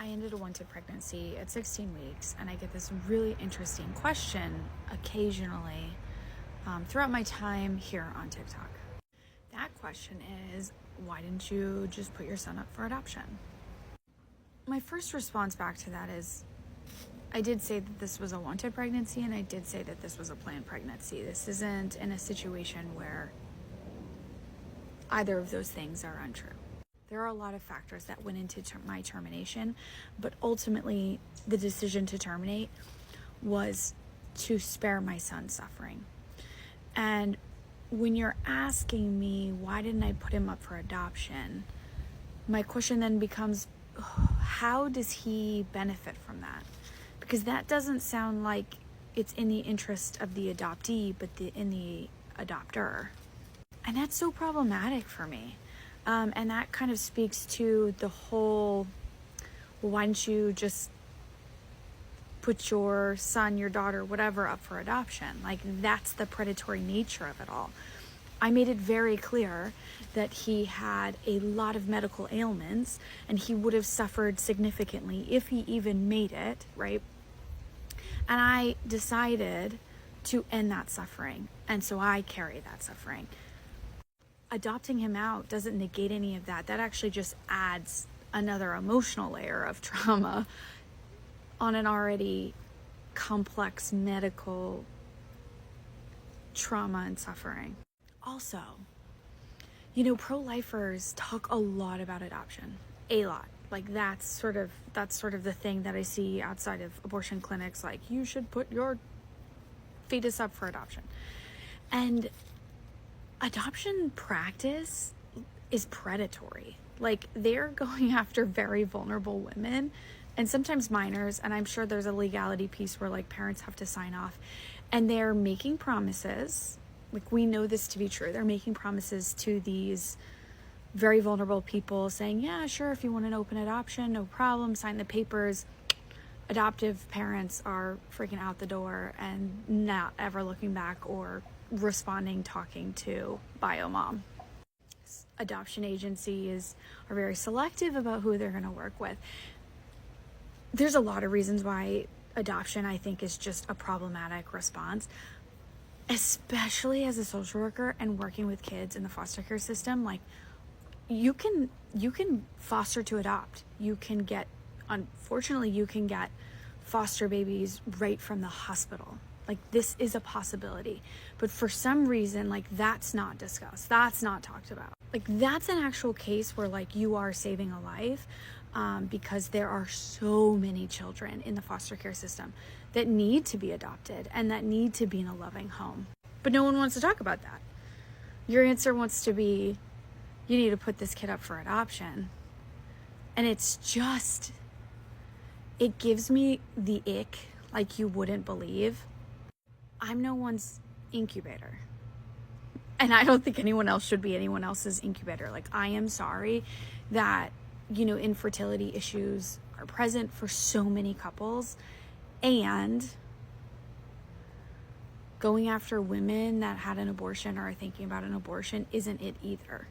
I ended a wanted pregnancy at 16 weeks, and I get this really interesting question occasionally throughout my time here on TikTok. That question is, why didn't you just put your son up for adoption? My first response back to that is, I did say that this was a wanted pregnancy, and I did say that this was a planned pregnancy. This isn't in a situation where either of those things are untrue. There are a lot of factors that went into my termination, but ultimately the decision to terminate was to spare my son suffering. And when you're asking me, why didn't I put him up for adoption? My question then becomes, how does he benefit from that? Because that doesn't sound like it's in the interest of the adoptee, but in the adopter. And that's so problematic for me. And that kind of speaks to the whole, well, why don't you just put your son, your daughter, whatever, up for adoption? Like, that's the predatory nature of it all. I made it very clear that he had a lot of medical ailments and he would have suffered significantly if he even made it, right? And I decided to end that suffering. And so I carry that suffering. Adopting him out doesn't negate any of that. That actually just adds another emotional layer of trauma on an already complex medical trauma and suffering. Also, pro-lifers talk a lot about adoption. A lot. Like that's sort of the thing that I see outside of abortion clinics, like you should put your fetus up for adoption. And adoption practice is predatory. Like, they're going after very vulnerable women and sometimes minors, and I'm sure there's a legality piece where like parents have to sign off, and they're making promises. Like, we know this to be true. They're making promises to these very vulnerable people saying, yeah, sure, if you want an open adoption, no problem, sign the papers. Adoptive parents are freaking out the door and not ever looking back or responding, talking to bio mom. Adoption agencies are very selective about who they're going to work with. There's a lot of reasons why adoption, I think, is just a problematic response, especially as a social worker and working with kids in the foster care system. Like, you can foster to adopt. Unfortunately, you can get foster babies right from the hospital. Like, this is a possibility. But for some reason, like, that's not discussed. That's not talked about. Like, that's an actual case where, like, you are saving a life because there are so many children in the foster care system that need to be adopted and that need to be in a loving home. But no one wants to talk about that. Your answer wants to be, you need to put this kid up for adoption. And it's just, it gives me the ick like you wouldn't believe. I'm no one's incubator. And I don't think anyone else should be anyone else's incubator. Like, I am sorry that, infertility issues are present for so many couples. And going after women that had an abortion or are thinking about an abortion isn't it either.